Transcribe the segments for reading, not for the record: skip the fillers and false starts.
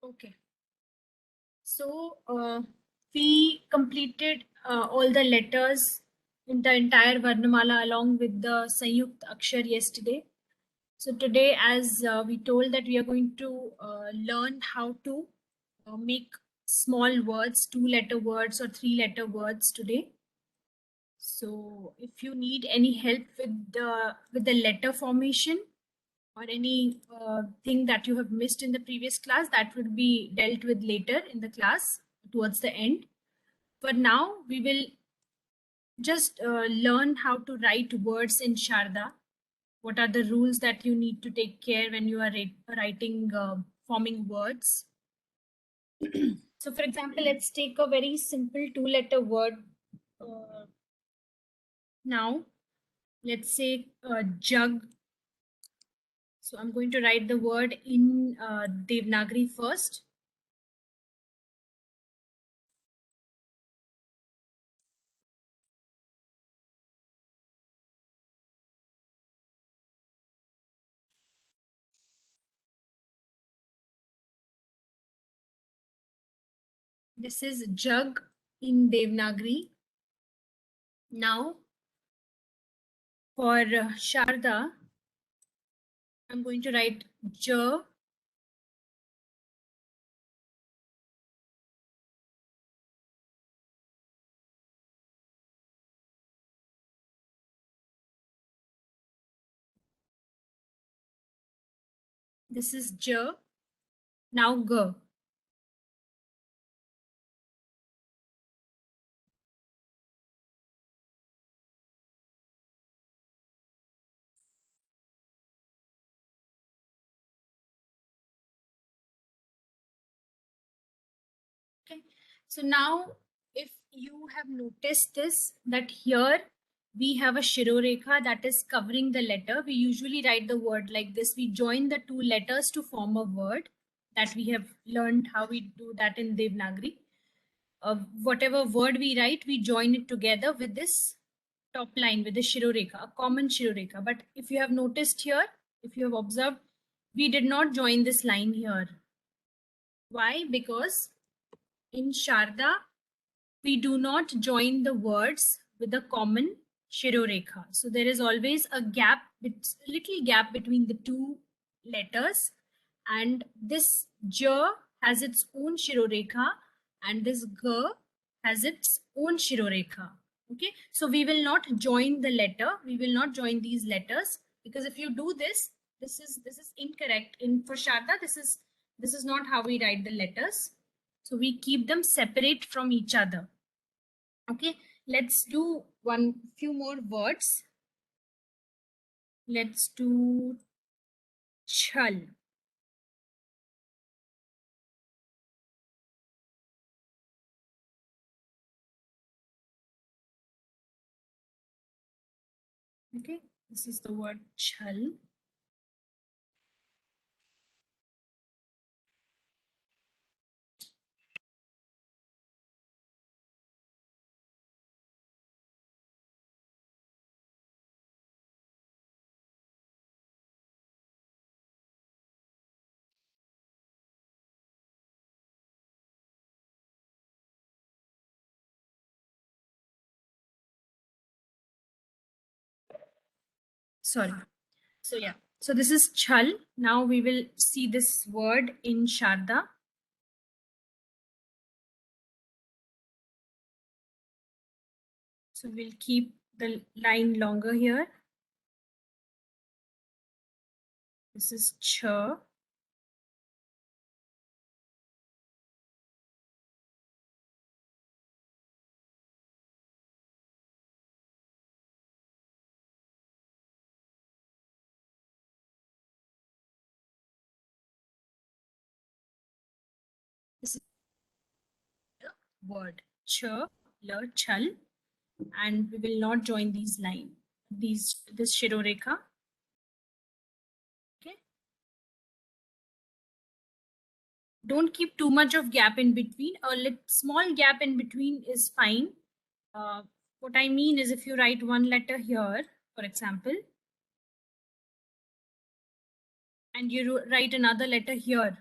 Okay. So we completed all the letters in the entire Varnamala along with the Sanyukt Akshar yesterday. So today, as we told that we are going to learn how to make small words, two-letter words or three-letter words today. So if you need any help with the letter formation or any thing that you have missed in the previous class, that would be dealt with later in the class towards the end. For now, we will just learn how to write words in Sharda. What are the rules that you need to take care when you are writing, forming words? So, for example, let's take a very simple two-letter word uh, now. Let's say jug. So, I'm going to write the word in Devanagari first. This is jug in Devanagari. Now, for Sharda, I'm going to write J. This is J. Now G. Okay. So now, if you have noticed this, that here we have a Shirorekha that is covering the letter. We usually write the word like this. We join the two letters to form a word that we have learned how we do that in Devanagari. Whatever word we write, we join it together with this top line with the Shirorekha, a common Shirorekha. But if you have noticed here, if you have observed, we did not join this line here. Why? Because in Sharda, we do not join the words with a common Shirorekha. So there is always a gap, a little gap between the two letters. And this J has its own Shirorekha and this G has its own Shirorekha. Okay, so we will not join the letter. We will not join these letters because if you do this, this is incorrect. In for Sharda, this is not how we write the letters. So we keep them separate from each other. Okay, let's do one few more words. Let's do chal. Okay, this is the word chal. Sorry. So yeah. So this is chal. Now we will see this word in Sharda. So we'll keep the line longer here. This is ch. This is the word ch, l, chal, and we will not join these line. This Shirorekha. Okay. Don't keep too much of gap in between. A small gap in between is fine. Uh, what I mean is if you write one letter here, for example, and you write another letter here,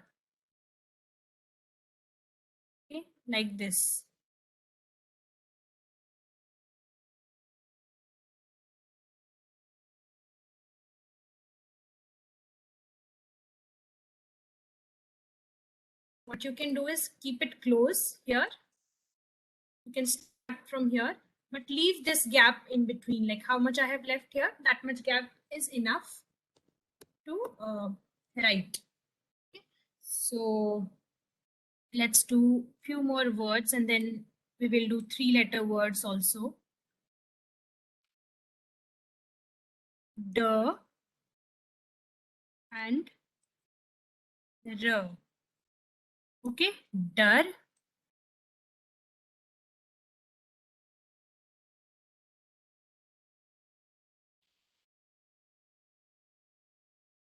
like this. What you can do is keep it close here. You can start from here, but leave this gap in between. Like how much I have left here, that much gap is enough to write. Okay. So let's do few more words and then we will do 3-letter words also. D and R. Okay, dar.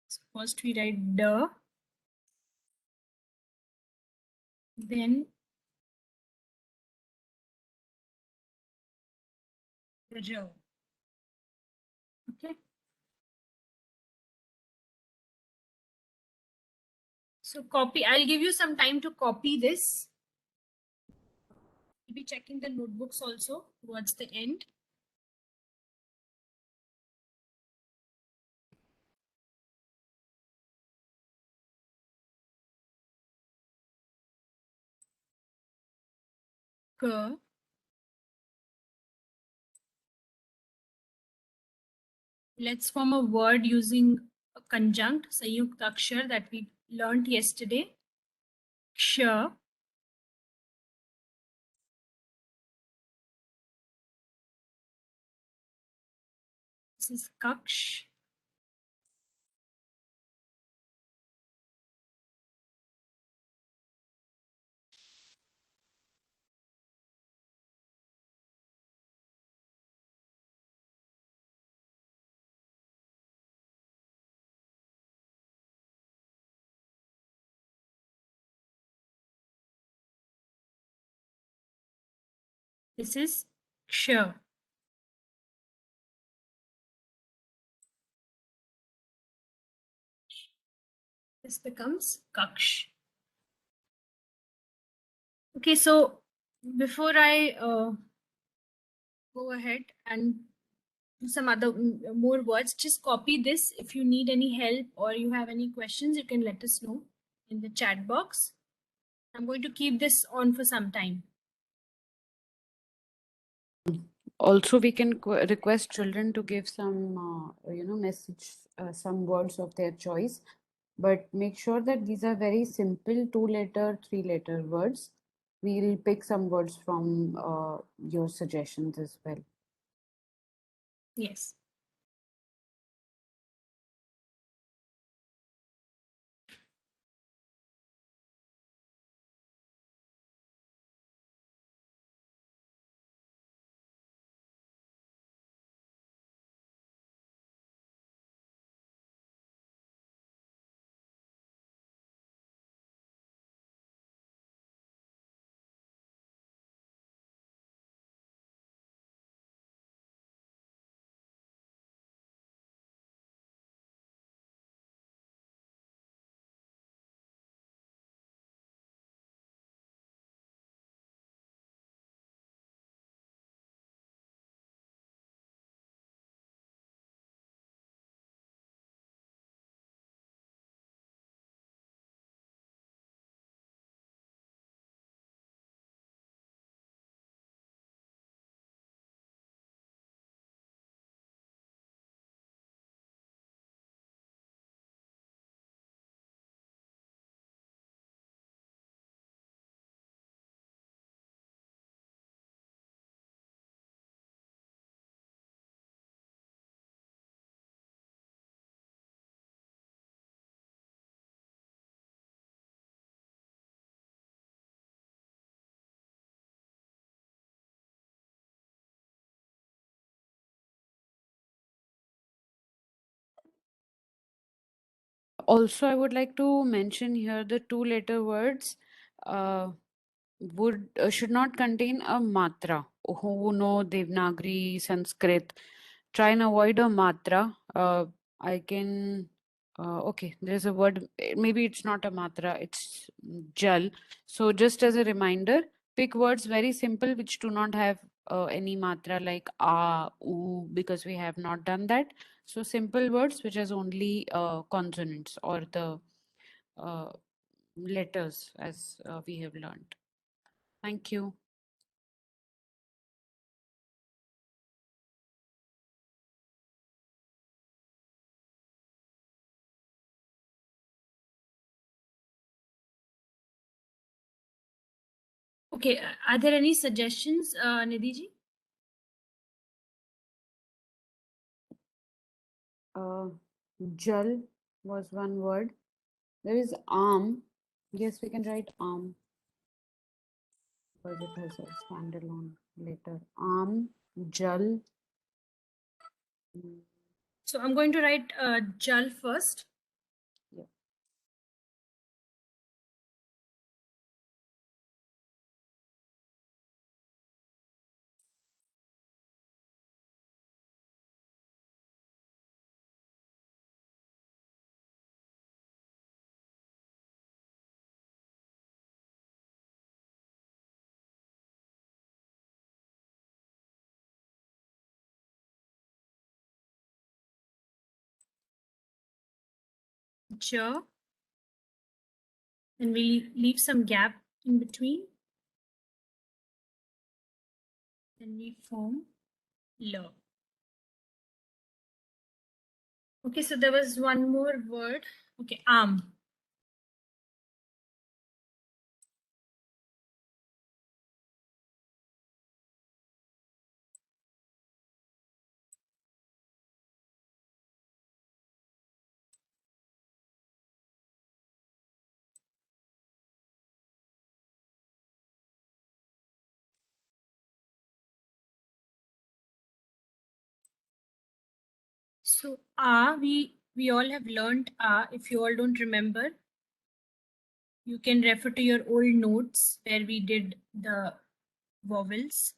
So first we write D, then R. Okay. So copy, I'll give you some time to copy this. You'll be checking the notebooks also towards the end. K. Let's form a word using a conjunct, Sanyukt Akshar that we learned yesterday. Ksha. This is Kaksh. This is Ksha. This becomes Kaksh. Okay, so before I go ahead and do some other more words, just copy this. If you need any help or you have any questions, you can let us know in the chat box. I'm going to keep this on for some time. Also, we can request children to give some, message, some words of their choice, but make sure that these are very simple 2-letter, 3-letter words. We'll pick some words from your suggestions as well. Yes. Also, I would like to mention here the 2-letter words should not contain a matra. Who know Devanagari, Sanskrit, try and avoid a matra. I can, okay, there's a word, maybe it's not a matra, it's jal. So just as a reminder, pick words very simple which do not have any matra like oo, because we have not done that. So simple words which has only consonants or the uh, letters as we have learned. Thank you. Okay, are there any suggestions, Nidhi ji? Jal was one word. There is arm. Yes, we can write arm because it has a standalone letter. Arm, jal. Mm, So I'm going to write Jal first. yeah. J, and we leave some gap in between. Then we form L. Okay, so there was one more word. Okay, arm. So we all have learned if you all don't remember, you can refer to your old notes where we did the vowels.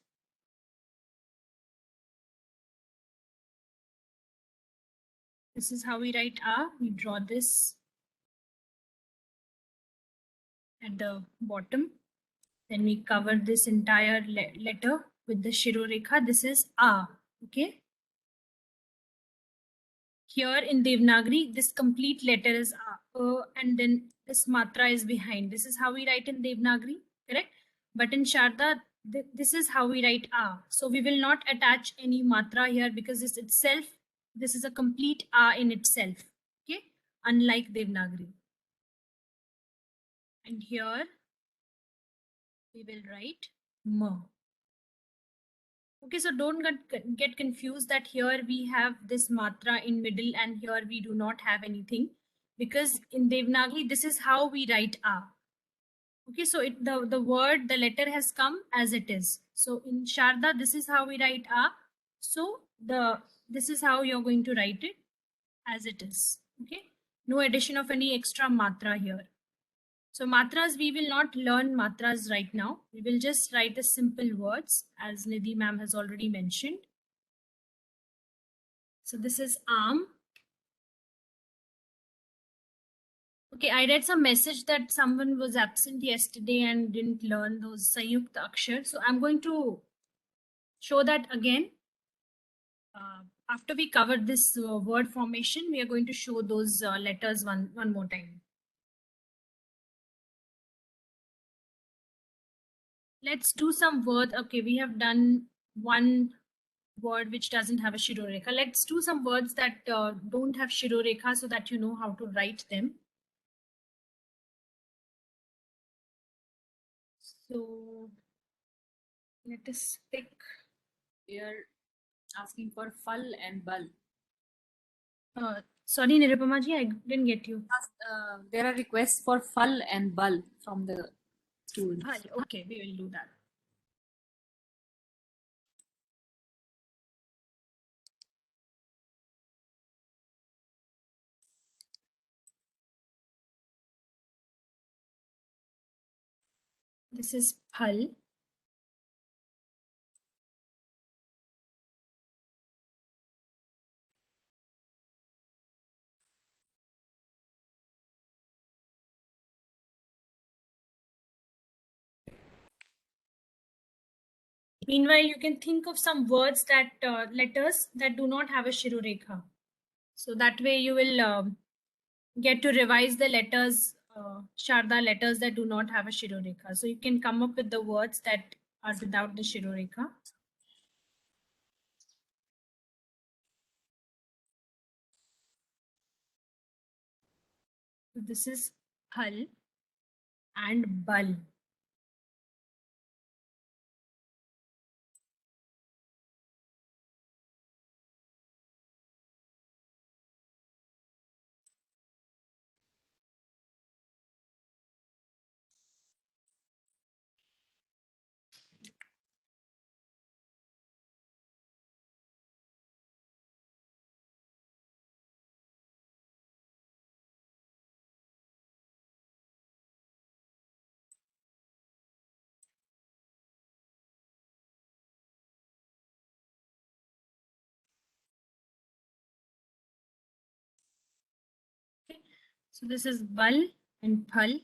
This is how we write A. We draw this at the bottom. Then we cover this entire letter with the Shirorekha. This is A. Okay. Here in Devanagari, this complete letter is A, and then this matra is behind. This is how we write in Devanagari, correct? But in Sharda, this is how we write A. So we will not attach any matra here because this itself, this is a complete A in itself, okay? Unlike Devanagari. And here we will write M. Okay, so don't get confused that here we have this matra in middle and here we do not have anything, because in Devanagari, this is how we write A. Okay, so the word, the letter has come as it is. So in Sharda, this is how we write A. So this is how you're going to write it as it is. Okay, no addition of any extra matra here. So matras, we will not learn matras right now. We will just write the simple words as Nidhi ma'am has already mentioned. So this is arm. Okay, I read some message that someone was absent yesterday and didn't learn those Sanyukta Akshar. So I'm going to show that again. After we cover this word formation, we are going to show those letters one more time. Let's do some word. Okay, we have done one word which doesn't have a Shirorekha. Let's do some words that don't have Shirorekha so that you know how to write them. So let us pick. We are asking for fal and bal. Sorry, Nirupama ji, I didn't get you. There are requests for fal and bal from the students. Okay, we will do that. This is phal. Meanwhile, you can think of some words that letters that do not have a Shirorekha. So that way you will get to revise the letters, Sharda letters that do not have a Shirorekha. So you can come up with the words that are without the Shirorekha. So this is Hal and Bal. Okay. So this is Bal and Phal.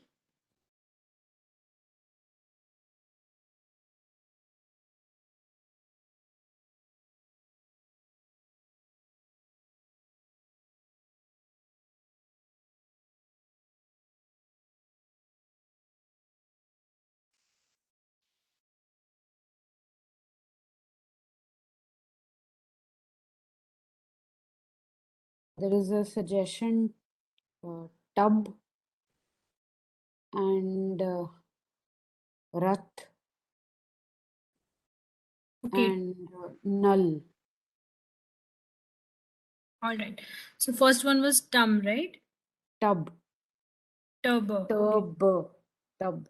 There is a suggestion, tub and rath Okay. and null. All right. So first one was Tum, right? Tub. Turbo. Okay. Tub. Tub.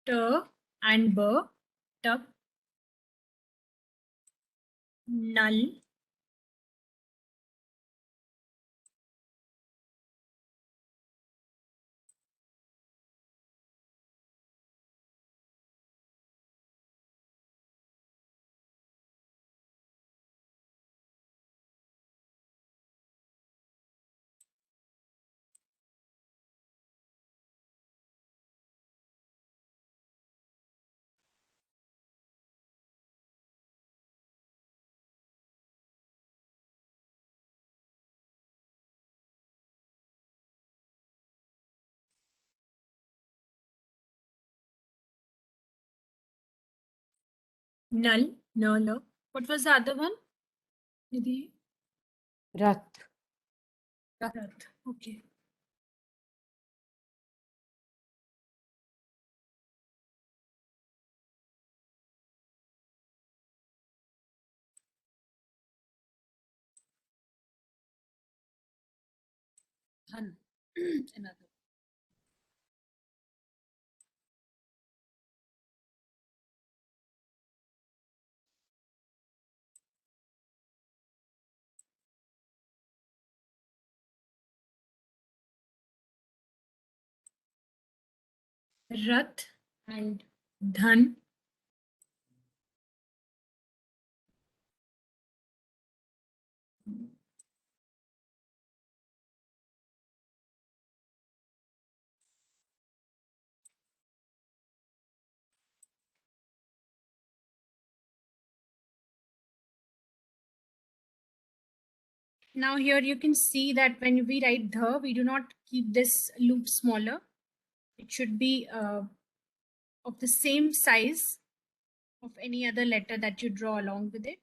T and B. Tub. Null. Null. Null. What was the other one? Nidhi? Rath. Rath. Okay. Dhan. Another. Rath and Dhan. Now here you can see that when we write the, we do not keep this loop smaller. It should be of the same size of any other letter that you draw along with it.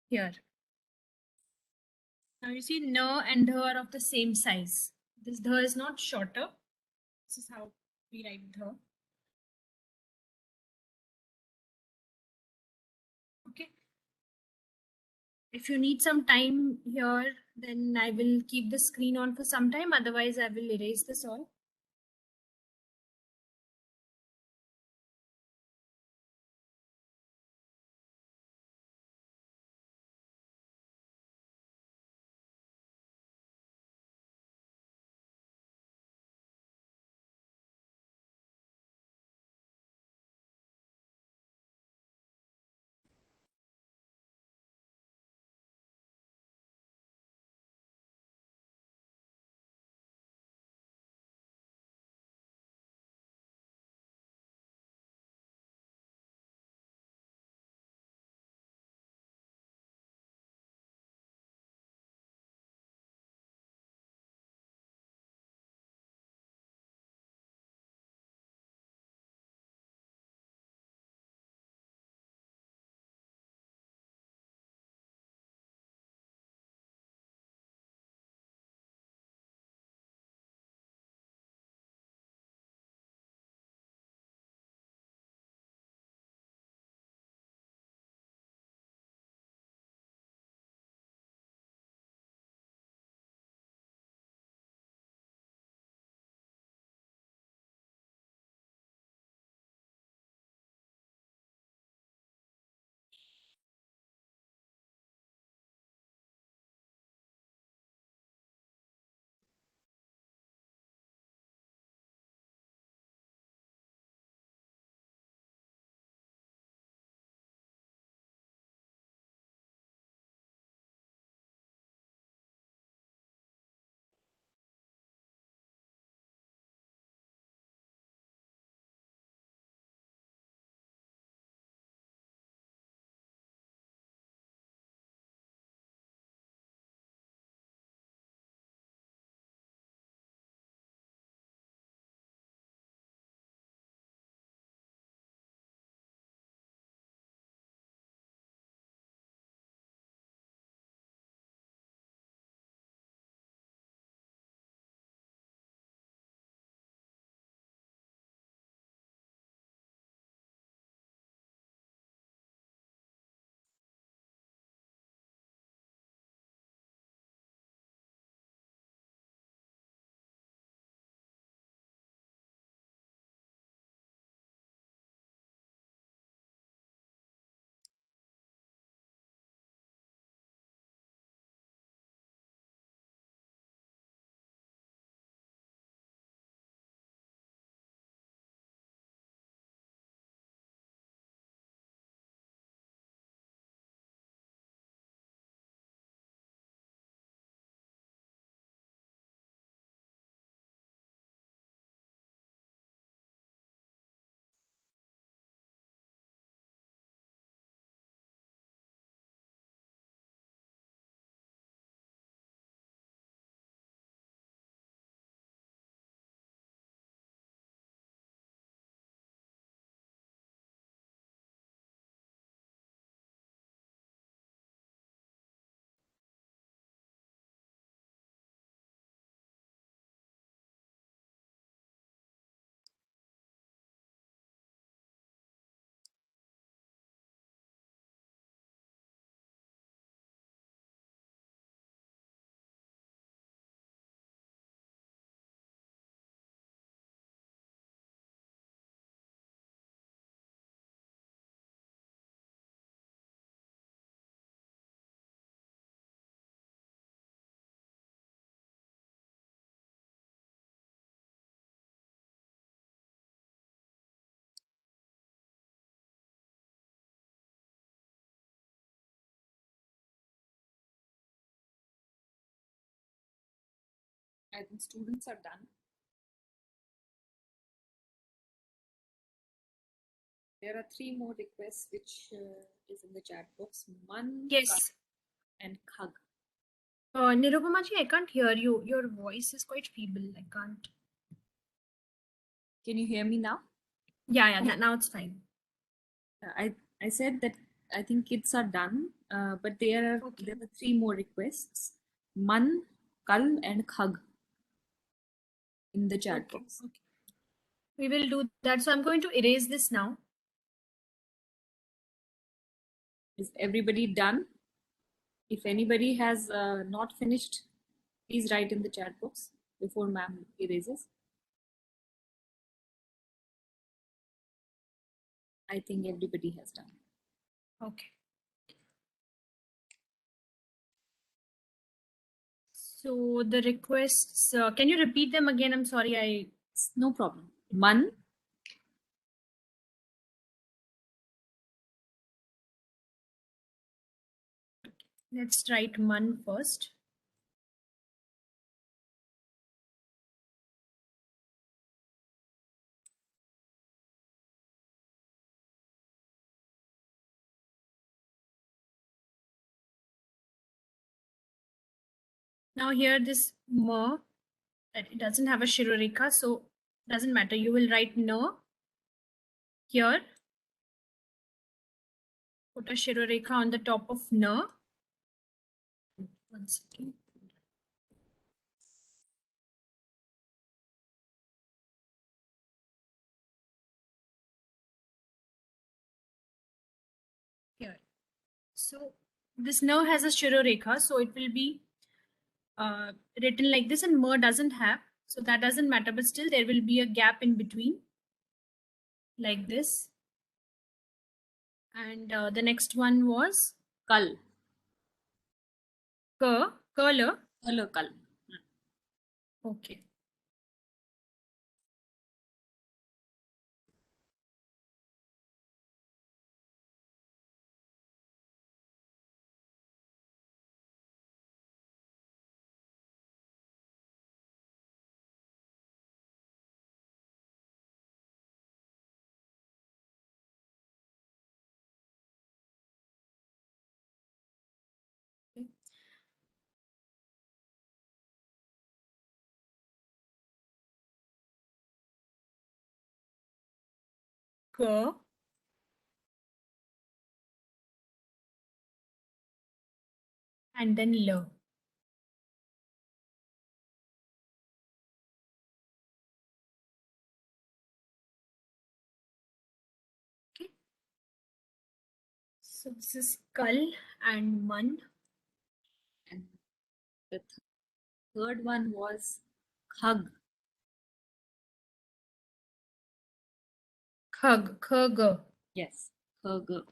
Here. Now you see N and Dh are of the same size. This Dh is not shorter. This is how we write Dh. Okay. If you need some time here, then I will keep the screen on for some time. Otherwise, I will erase this all. I think students are done. There are 3 more requests which is in the chat box. Man, Yes. Kal, and Khag. Nirupama ji, I can't hear you. Your voice is quite feeble. I can't. Can you hear me now? Yeah, now it's fine. I said that I think kids are done, but there Okay. were 3 more requests. Man, Kal, and Khag in the chat Okay. box. Okay. We will do that. So I'm going to erase this now. Is everybody done? If anybody has not finished, please write in the chat box before ma'am erases. I think everybody has done. Okay. So the requests, can you repeat them again? I'm sorry, No problem. Man, let's write man first. Now here this ma, it doesn't have a shiroreka, so doesn't matter. You will write na here. Put a shiroreka on the top of na. One second. Here. So this na has a shiroreka, so it will be written like this, and ma doesn't have, so that doesn't matter, but still there will be a gap in between like this. And the next one was kal. color. Kal. Okay. K and then L. Okay. So this is kal and man. And the third one was khag. Khag. Yes, khag.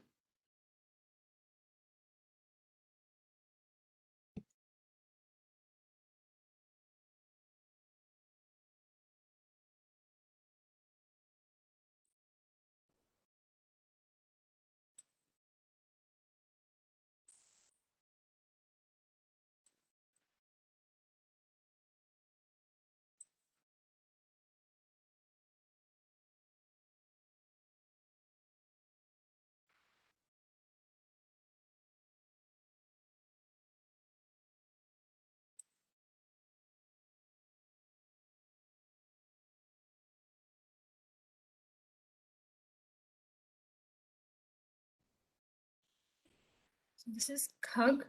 So this is khag.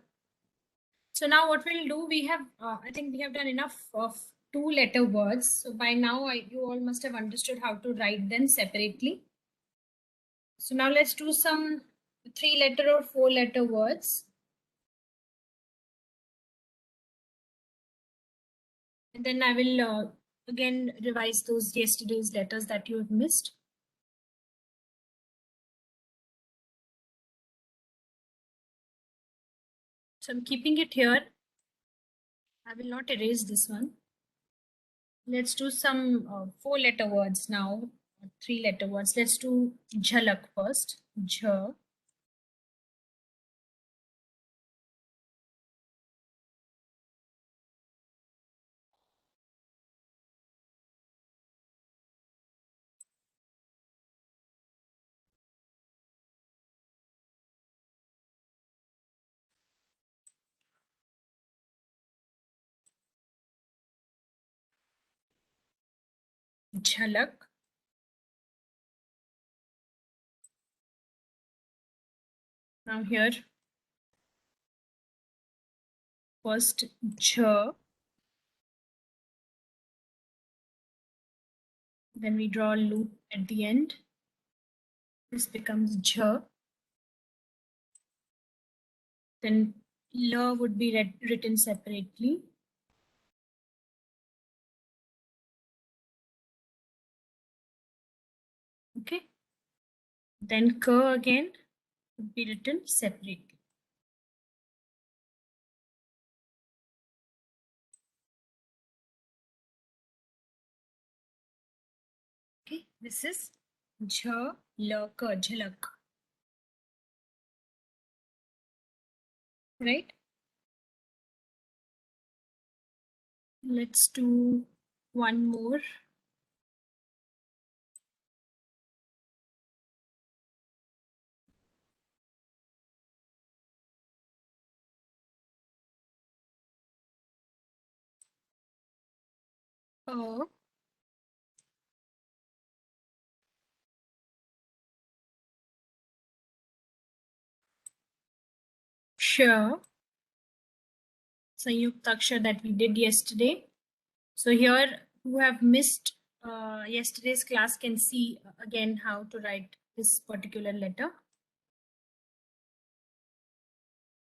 So now what we'll do, we have, I think we have done enough of 2-letter words. So by now you all must have understood how to write them separately. So now let's do some 3-letter or 4-letter words. And then I will again revise those yesterday's letters that you have missed. So I'm keeping it here. I will not erase this one. Let's do some 4-letter words now, 3-letter words. Let's do jhalak first. Jha. Jhalak. Now here, first jha. Then we draw a loop at the end. This becomes jha. Then L would be written separately. Okay. Then K again would be written separately. Okay. This is Jh, L, K, Jhalak. Right? Let's do one more. A, Sh, Sanyukta Akshar that we did yesterday. So here, who have missed yesterday's class can see again how to write this particular letter.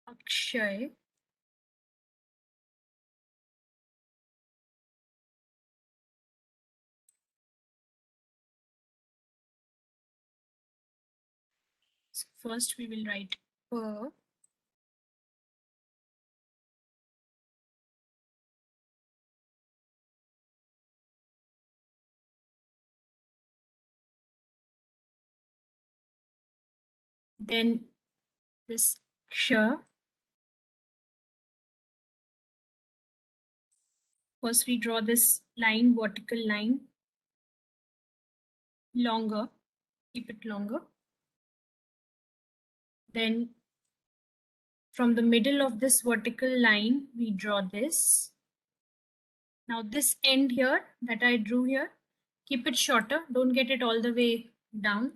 Akshay. So first we will write P, then this Ksha. First we draw this line, vertical line, longer, keep it longer. Then from the middle of this vertical line, we draw this. Now this end here that I drew here, keep it shorter. Don't get it all the way down.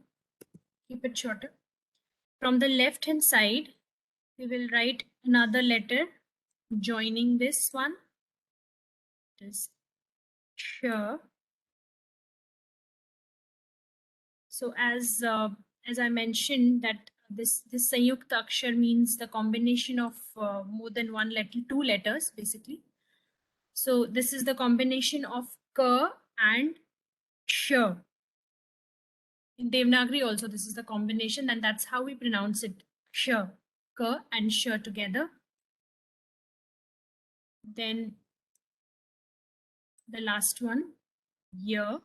Keep it shorter. From the left hand side, we will write another letter joining this one. It is Sh. So as I mentioned that this Sanyukta Akshar means the combination of more than one letter, two letters basically. So this is the combination of K and Sh. In Devanagari also this is the combination, and that's how we pronounce it. Sh, K and Sh together. Then the last one, Y.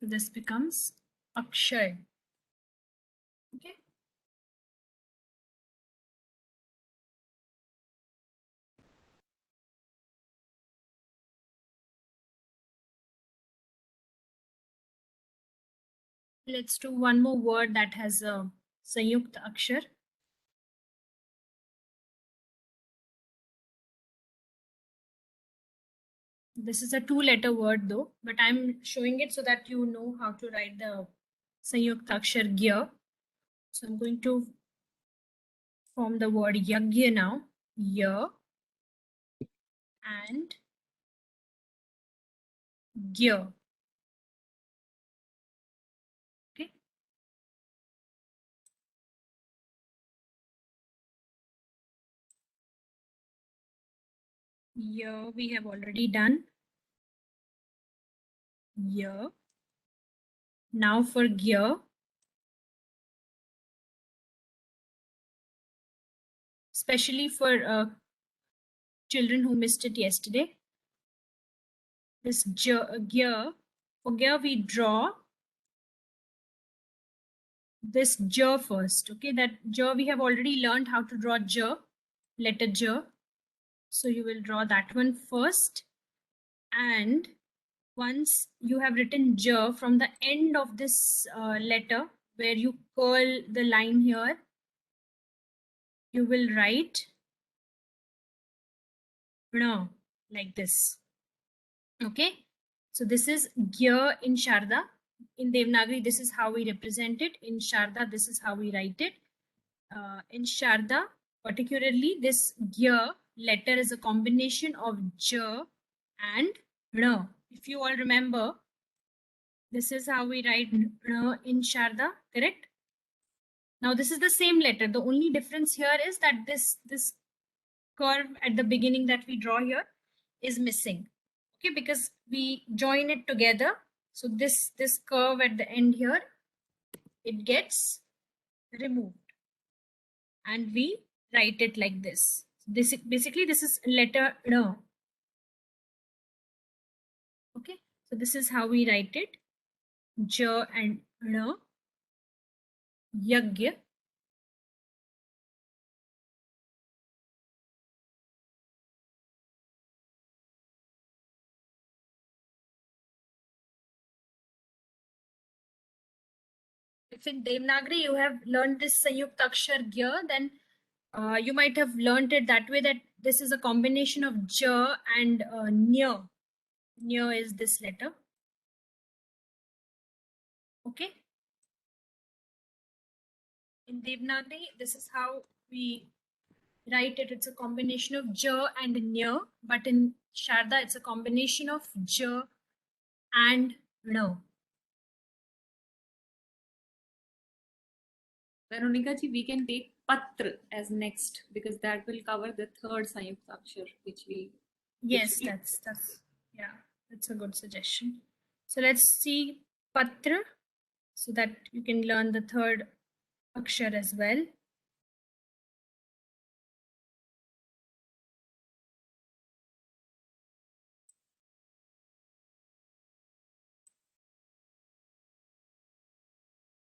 So this becomes Akshay. Okay. Let's do one more word that has a Sanyukta Akshar. This is a two-letter word though, but I'm showing it so that you know how to write the Sanyukta Akshar Gya. So I'm going to form the word Yagya now. Ya and Gya. Okay. Ya we have already done. Ya. Now for Gya. Especially for children who missed it yesterday. This Gya. For Gya we draw this J first. Okay, that J we have already learned how to draw J, letter J. So you will draw that one first. And once you have written J, from the end of this letter, where you curl the line here, you will write Rna, like this. Okay, so this is Gya in Sharda. In Devanagari, this is how we represent it. In Sharda, this is how we write it. In Sharda, particularly, this Gya letter is a combination of J and R. If you all remember, This is how we write in Sharda, correct? Now this is the same letter. The only difference here is that this curve at the beginning that we draw here is missing. Okay, because we join it together. So this curve at the end here, it gets removed and we write it like this. This basically this is letter R. Okay, so this is how we write it. J and R. Yagya. If in Devanagari you have learned this Sanyukta Akshar Gya, then you might have learned it that way, that this is a combination of J and Nya. Nya is this letter. Okay. In Devanagari, this is how we write it. It's a combination of J and Nya, but in Sharda, it's a combination of J and N. Veronica ji, we can take Patra as next because that will cover the third Sanyukta Akshar, which we. Yes, that's yeah, that's a good suggestion. So let's see Patra so that you can learn the third Akshar as well.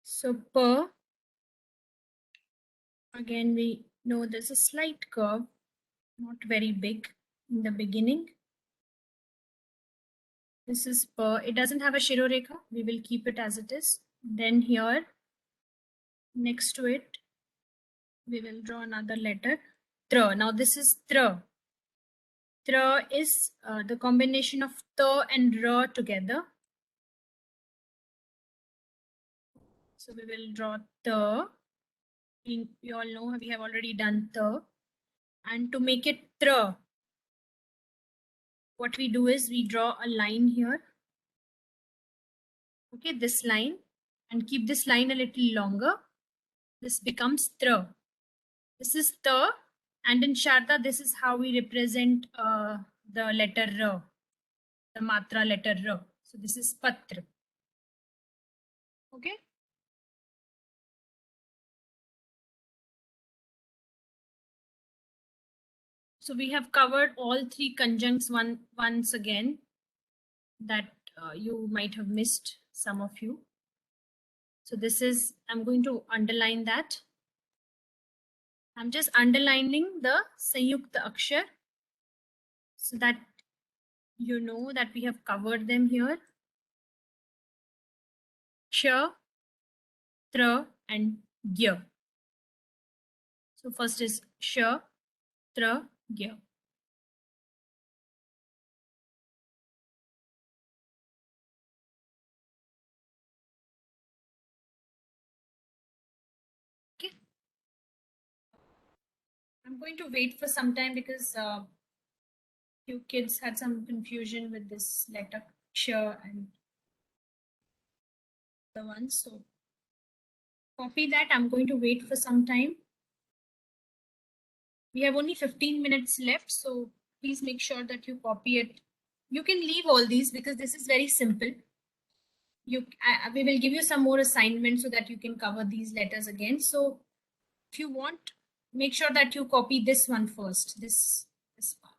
So Pa, again we know there's a slight curve, not very big in the beginning. This is Pa. It doesn't have a Shirorekha. We will keep it as it is. Then here, next to it, we will draw another letter. Tra. Now this is Tra. Tra is the combination of Ta and Ra together. So we will draw Ta. We all know we have already done Ta. And to make it Tra, what we do is we draw a line here. Okay, this line. And keep this line a little longer. This becomes Tra. This is Ta. And in Sharda, this is how we represent the letter R, the matra letter R. So this is Patra. Okay. So we have covered all three conjuncts once again that you might have missed, some of you. So this is, I'm going to underline that. I'm just underlining the Sanyukta Akshar so that you know that we have covered them here. Ksha, Tra, and Gya. So first is Sh, Tra, Gya. Okay. I'm going to wait for some time because few kids had some confusion with this letter Ksha and the one. So copy that. I'm going to wait for some time. We have only 15 minutes left, so please make sure that you copy it. You can leave all these because this is very simple. We will give you some more assignments so that you can cover these letters again. So if you want, make sure that you copy this one first, this part.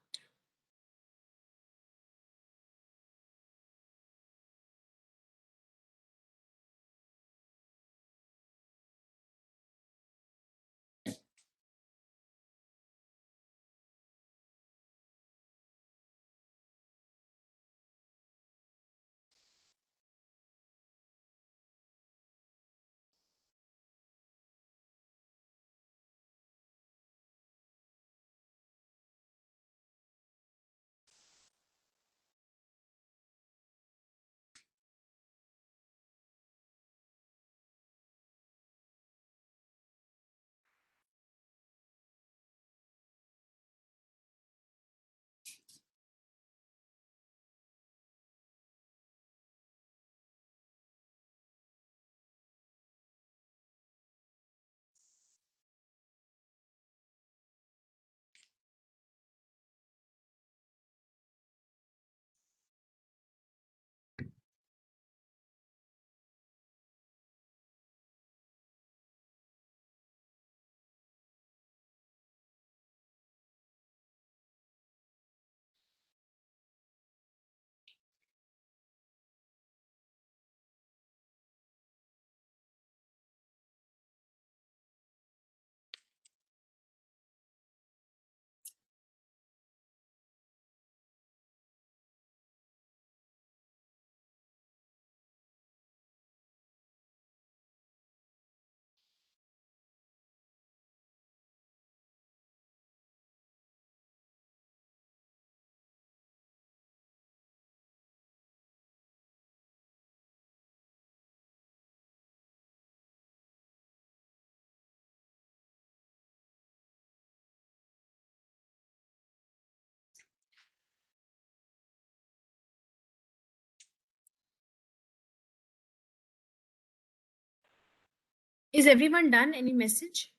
Is everyone done? Any message?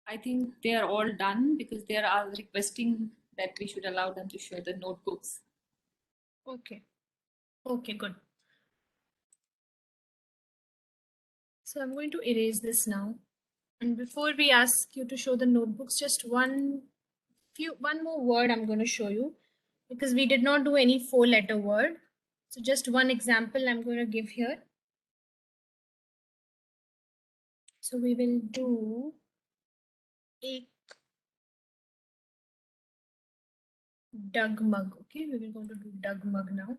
I think they are all done because they are requesting that we should allow them to share the notebooks. Okay. Okay, good. So I'm going to erase this now. And before we ask you to show the notebooks, just one more word I'm going to show you, because we did not do any 4-letter word. So just one example I'm going to give here. So we will do a Dugmug. Okay, we will going to do Dugmug now.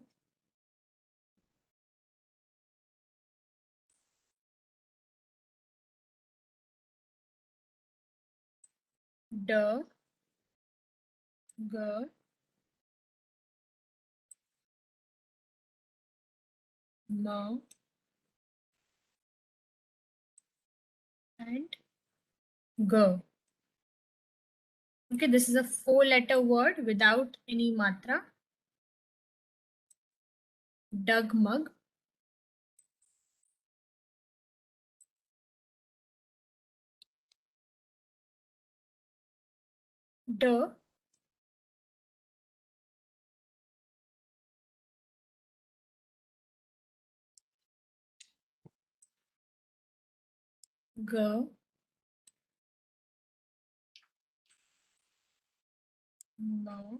D, G, M, and G. Okay, this is a 4-letter word without any matra. Dugmug. D, G, M,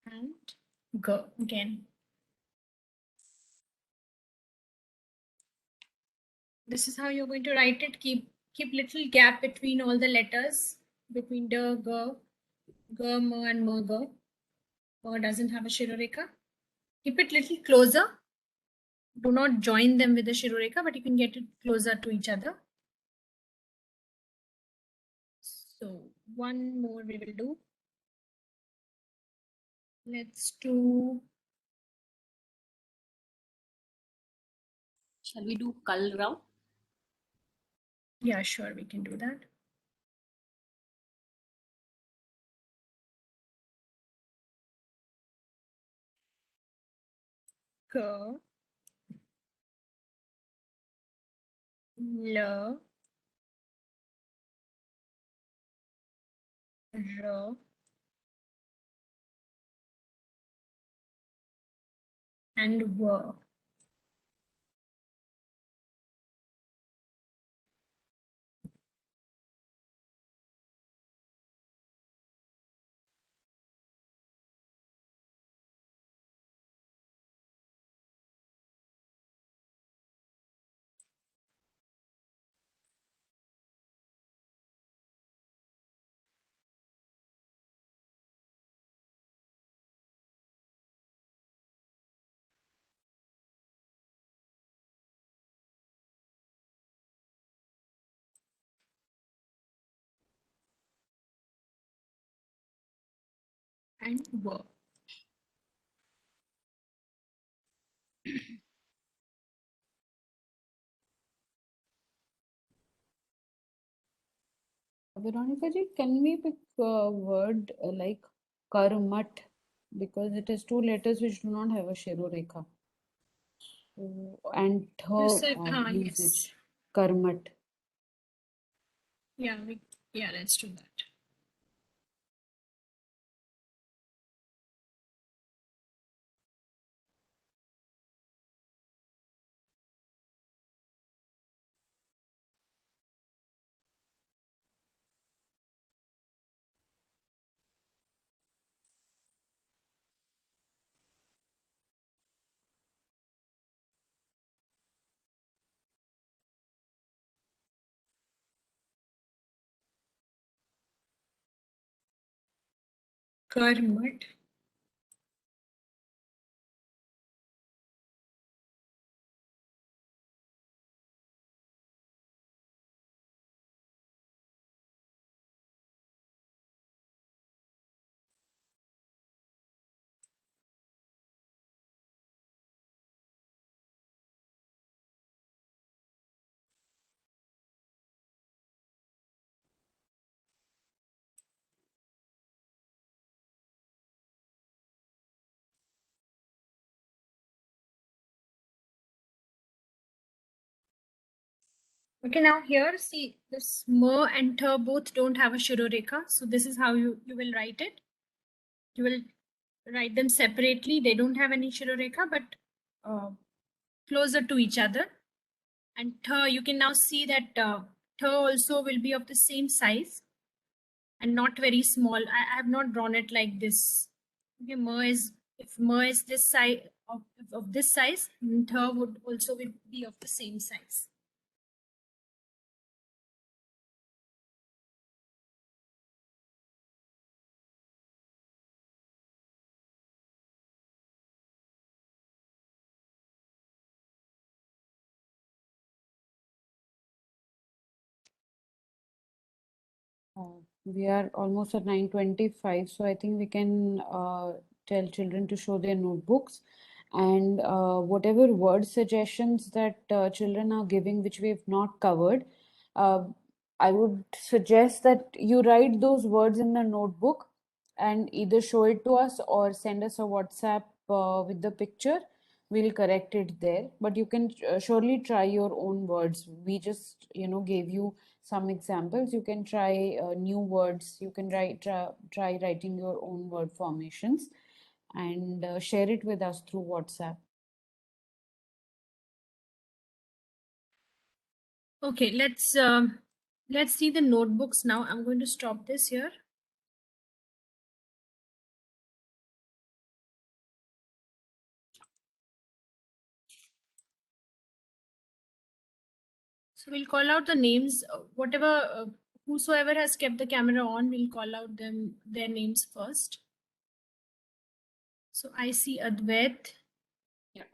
and G again. This is how you're going to write it. Keep little gap between all the letters, between D, G, G, M, and M, G. M doesn't have a Shiroreka. Keep it little closer. Do not join them with the Shiroreka, but you can get it closer to each other. So one more we will do. Let's do. Shall we do Kalra? Yeah, sure, we can do that. K, L, R, and W. And W. Veronica ji, can we pick a word like karmat, because it has two letters which do not have a Shiroreka. And You her said, usage, yes. karmat. Yeah, let's do that. Karmat. Okay, now here, see this mer and ter both don't have a Shiroreka. So this is how you will write it. You will write them separately. They don't have any Shiroreka, but closer to each other. And ter, you can now see that ter also will be of the same size and not very small. I have not drawn it like this. Okay, mer is, if mer is this size of this size, ter would also be of the same size. We are almost at 9:25, so I think we can tell children to show their notebooks and whatever word suggestions that children are giving, which we have not covered. Uh, I would suggest that you write those words in the notebook and either show it to us or send us a WhatsApp with the picture. We'll correct it there, but you can surely try your own words. We just, gave you some examples. You can try new words. You can try writing your own word formations and share it with us through WhatsApp. Okay, let's see the notebooks now. I'm going to stop this here. So we'll call out the names, whosoever has kept the camera on, we'll call out their names first. So I see Advait. Yeah.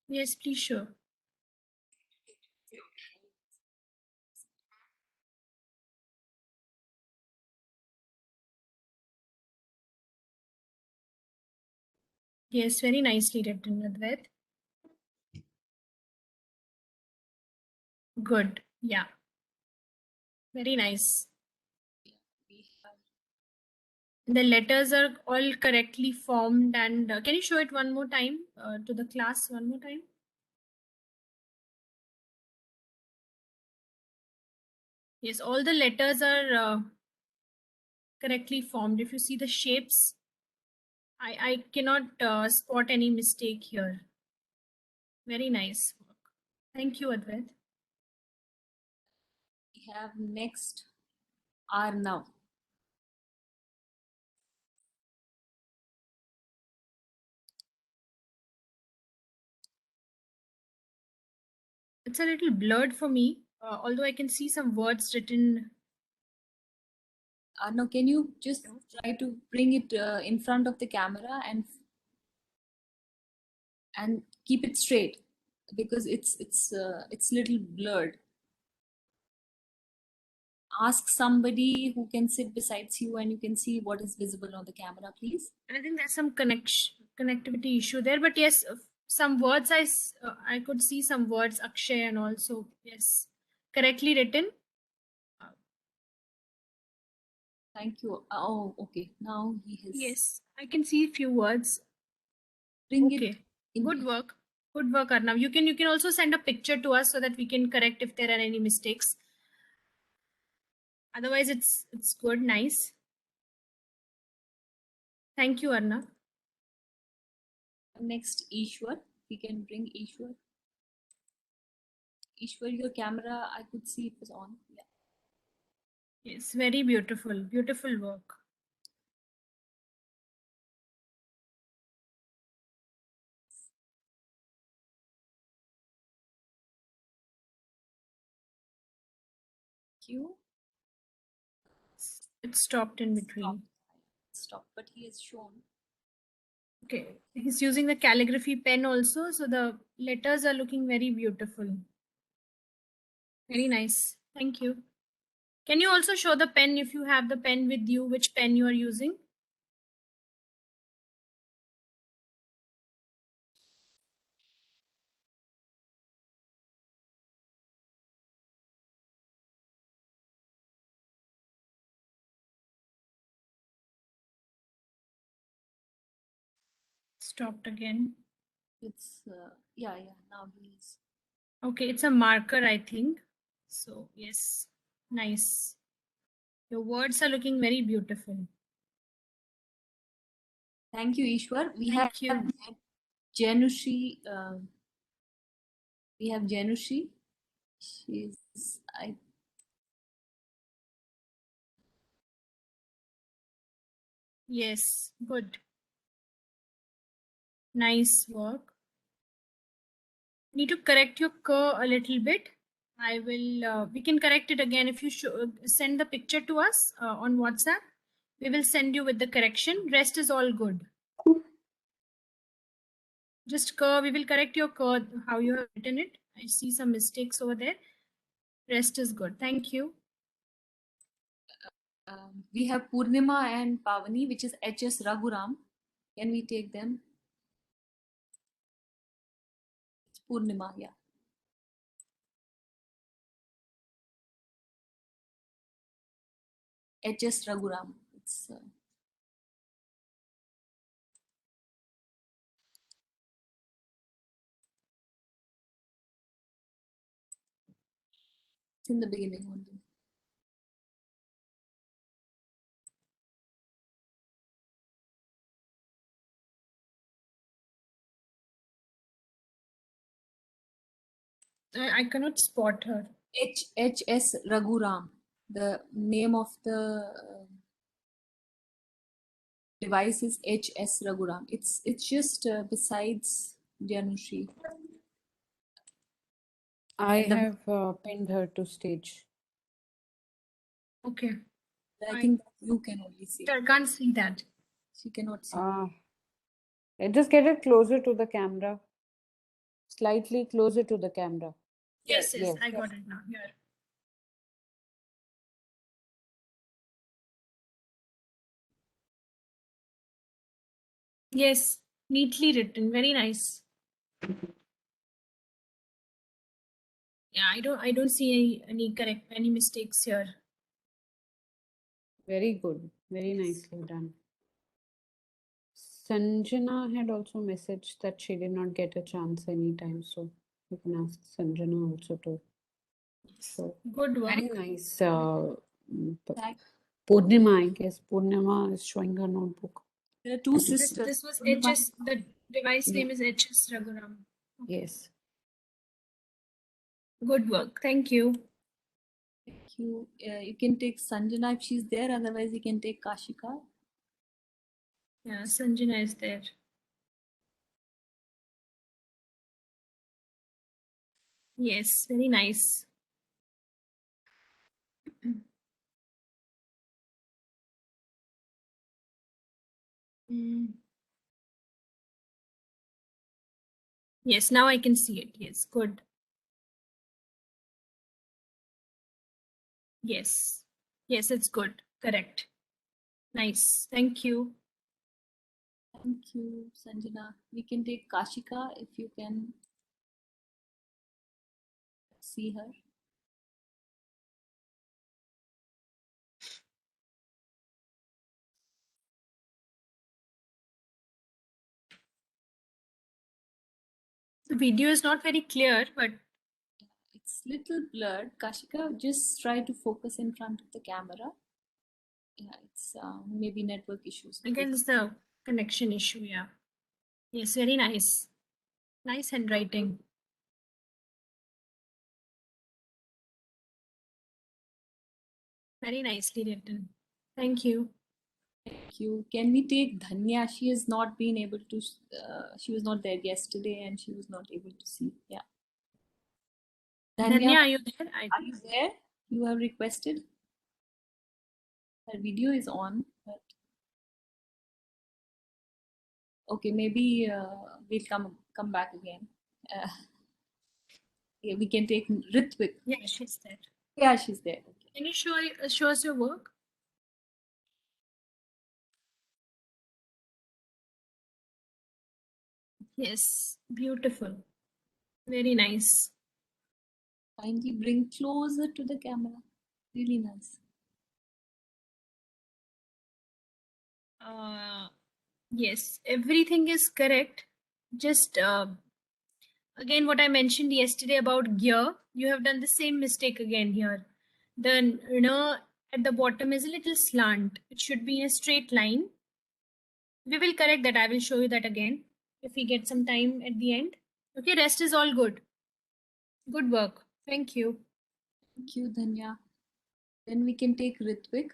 Yes, please, sure. Yes, very nicely written, Advait. Good. Yeah. Very nice. We have The letters are all correctly formed. And can you show it one more time to the class one more time? Yes, all the letters are correctly formed. If you see the shapes, I cannot spot any mistake here. Very nice work. Thank you, Advait. we have next Arnav. It's a little blurred for me, although I can see some words written. Arnav, can you just try to bring it in front of the camera and keep it straight because it's little blurred. Ask somebody who can sit besides you and you can see what is visible on the camera, please. I think there's some connectivity issue there, but yes, some words I could see some words Akshay and also yes, correctly written. Thank you. Oh, okay. Now he has Yes, I can see a few words. bring it Okay, in. good work. Good work, Arnav. You can also send a picture to us so that we can correct if there are any mistakes. Otherwise, it's good, nice. Thank you, Arnav. Next, Ishwar. We can bring Ishwar. Ishwar, your camera, I could see it was on. Yeah. Yes, very beautiful, beautiful work. Thank you. It stopped in between. Stop. But he has shown. Okay, he's using the calligraphy pen also, so the letters are looking very beautiful. Very nice. Thank you. Can you also show the pen if you have the pen with you, which pen you are using? stopped again. It's yeah. Now he's Okay, it's a marker, I think. So yes, nice. Your words are looking very beautiful. Thank you, Ishwar. We have Thank you. Janushi. We have Janushi. She's Yes, good. Nice work. Need to correct your cur a little bit. I will, we can correct it again if you send the picture to us on WhatsApp. We will send you with the correction. Rest is all good. Just cur, we will correct your cur, how you have written it. I see some mistakes over there. Rest is good. Thank you. we have Purnima and Pavani, which is HS Raghuram. Can we take them? It's Purnima, yeah. HS Raghuram. It's in the beginning only. I cannot spot her. HS Raghuram. The name of the device is HS Raghuram. It's just besides Janushi. I And the, have pinned her to stage. Okay. I think you can only see. I can't see that. She cannot see. Just get it closer to the camera. Slightly closer to the camera. Yes, Yes. I got it now. Here. Yes, neatly written. Very nice. Yeah, I don't see any mistakes here. Very good. Very nicely done. Sanjana had also messaged that she did not get a chance anytime, so you can ask Sanjana also to show. Good work. Very nice. Thank- Purnima, I guess. Purnima is showing her notebook. There are two sisters. This was Purnima- HS. The device Yeah. name is HS Raghuram. Yes. Good work. Thank you. Thank you. You can take Sanjana if she's there. Otherwise, you can take Kashika. Yeah, Sanjana is there. Yes, very nice. Mm. Yes, now I can see it. Yes, good. Yes. Yes, it's good. Correct. Nice. Thank you. Thank you, Sanjana. We can take Kashika if you can see her. The video is not very clear, but It's little blurred. Kashika, just try to focus in front of the camera. Yeah, it's maybe network issues. again, it's the connection issue. Yeah. Yes, very nice. Nice handwriting. Very nicely written. Thank you. Thank you. Can we take Dhanya? She has not been able to, she was not there yesterday and she was not able to see. Yeah. Dhanya, are you there? Are you there? You have requested? Her video is on, but okay, maybe we'll come back again. Uh, yeah, we can take Ritvik. Yeah, she's there. Yeah, she's there. Okay. Can you show us your work? Yes, beautiful. Very nice. Kindly bring closer to the camera. Really nice. Yes, everything is correct. Just again, what I mentioned yesterday about gear, you have done the same mistake again here. The at the bottom is a little slant. It should be in a straight line. We will correct that. I will show you that again if we get some time at the end. Okay, rest is all good. Good work. Thank you. Thank you, Dhanya. Then we can take Ritvik.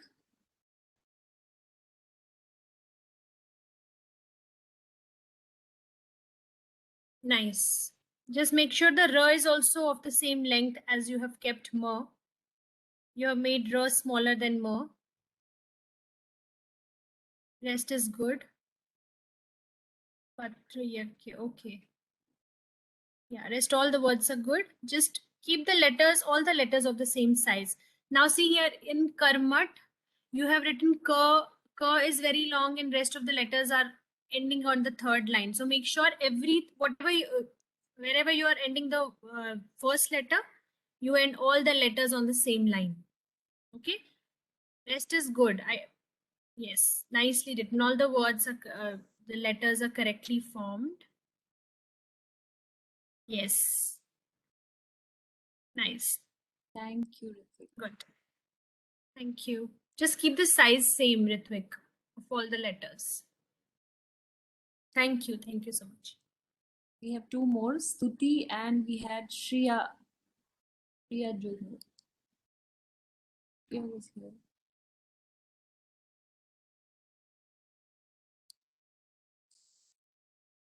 Nice. Just make sure the R is also of the same length as you have kept M. You have made R smaller than M. Rest is good. Patriarchy. Okay. Yeah, rest all the words are good. Just keep the letters, all the letters of the same size. Now see here in Karmat, you have written K. K is very long and rest of the letters are ending on the third line. So make sure wherever you are ending the first letter, you end all the letters on the same line. Okay. Rest is good. Yes, nicely written. All the words are, the letters are correctly formed. Yes. Nice. Thank you, Ritvik. Good. Thank you. Just keep the size same, Ritvik, of all the letters. Thank you. Thank you so much. We have two more, Stuti, and we had Shriya. Shriya Jogu. Shriya was here.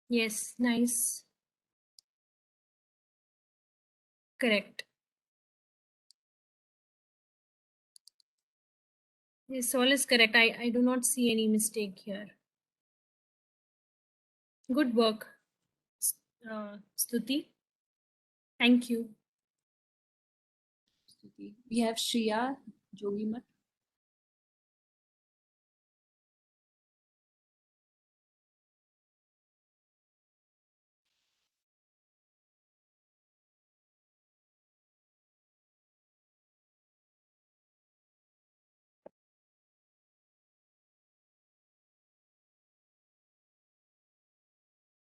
Yes, nice. Correct. Yes, all is correct. I do not see any mistake here. Good work, Stuti. Thank you. Stuti. We have Shriya Jogimat.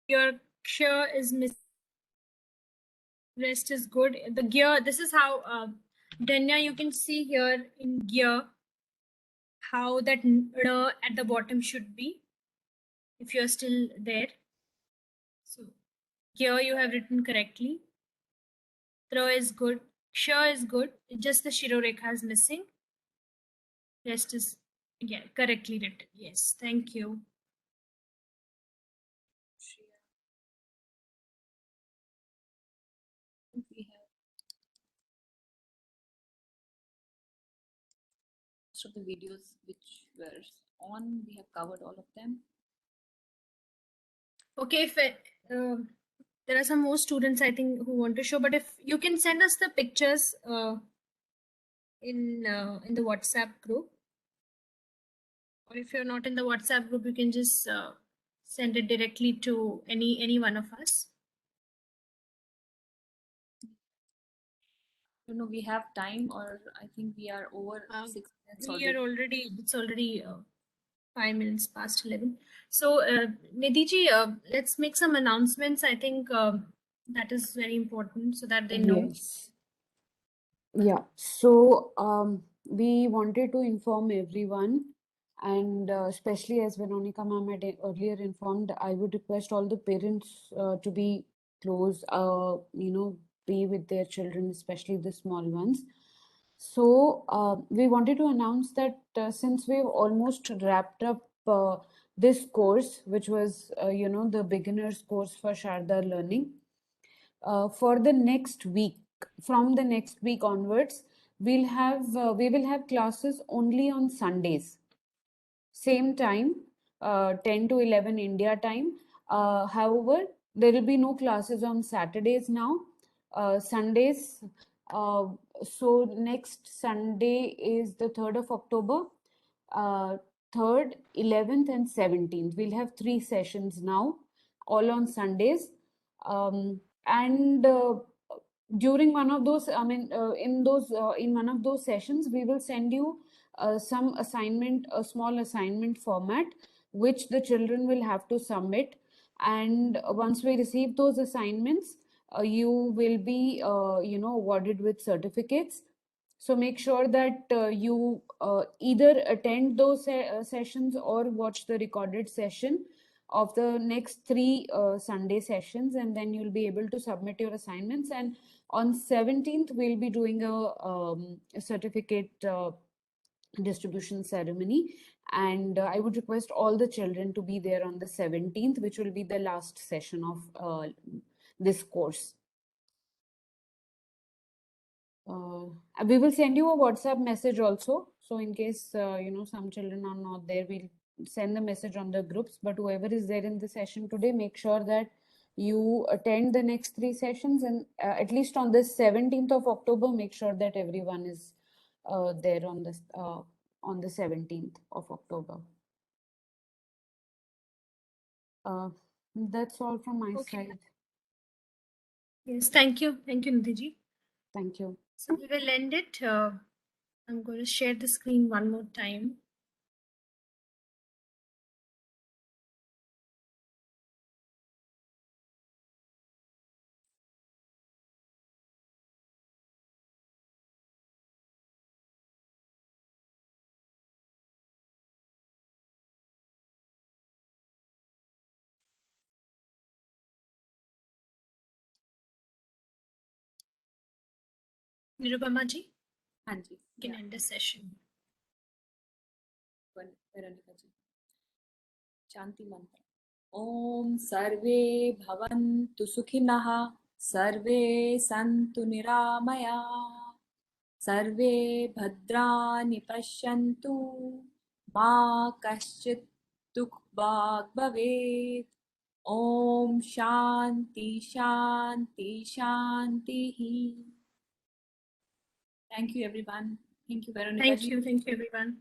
Your ksha is missing. Rest is good. The gear, this is how, Danya, you can see here in gear how that r at the bottom should be if you're still there. So here you have written correctly. Tra is good. Ksha is good. Just the Shirorekha is missing. Rest is, yeah, correctly written. Yes, thank you. Shriya. We have most of the videos which were on. We have covered all of them. Okay, if there are some more students I think who want to show, but if you can send us the pictures in the WhatsApp group, or if you're not in the WhatsApp group, you can just send it directly to any one of us. You know, we have time, or I think we are over 6 minutes We already. are already, it's already 5 minutes past 11. So, Nidhi, let's make some announcements. I think that is very important so that they know. Yes. Yeah. So we wanted to inform everyone, and especially as Veronica ma'am had earlier informed, I would request all the parents to be close, be with their children, especially the small ones. So we wanted to announce that since we've almost wrapped up this course, which was, the beginner's course for Sharda Learning, for the next week, from the next week onwards, we will have classes only on Sundays, same time, 10 to 11 India time. However, there will be no classes on Saturdays now. Sundays, uh, so next Sunday is the 3rd of October. 3rd, 11th, and 17th. We'll have 3 sessions now, all on Sundays. And during one of those, in one of those sessions, we will send you some assignment, a small assignment format, which the children will have to submit. And once we receive those assignments, you will be, awarded with certificates. So make sure that you either attend those sessions or watch the recorded session of the next 3 Sunday sessions, and then you'll be able to submit your assignments. And on 17th, we'll be doing a certificate distribution ceremony. And I would request all the children to be there on the 17th, which will be the last session of this course. We will send you a WhatsApp message also. So in case, some children are not there, we'll send the message on the groups. But whoever is there in the session today, make sure that you attend the next 3 sessions. And at least on the 17th of October, make sure that everyone is there on the 17th of October. That's all from my side. Yes, thank you. Thank you, Nidhi. Thank you. So we will end it. I'm going to share the screen one more time. Nirupama ji, हाँ जी, you can end the session. Veronica ji, शांति मंत्र। ओम सर्वे भवन्तु सुखिनः, सर्वे सन्तु निरामया, सर्वे भद्राणि पश्यन्तु, मा कश्चित् दुःखभाग् भवेत्। ओम शांति शांति शांति। Thank you everyone. Thank you Veronica ji. Thank you everyone.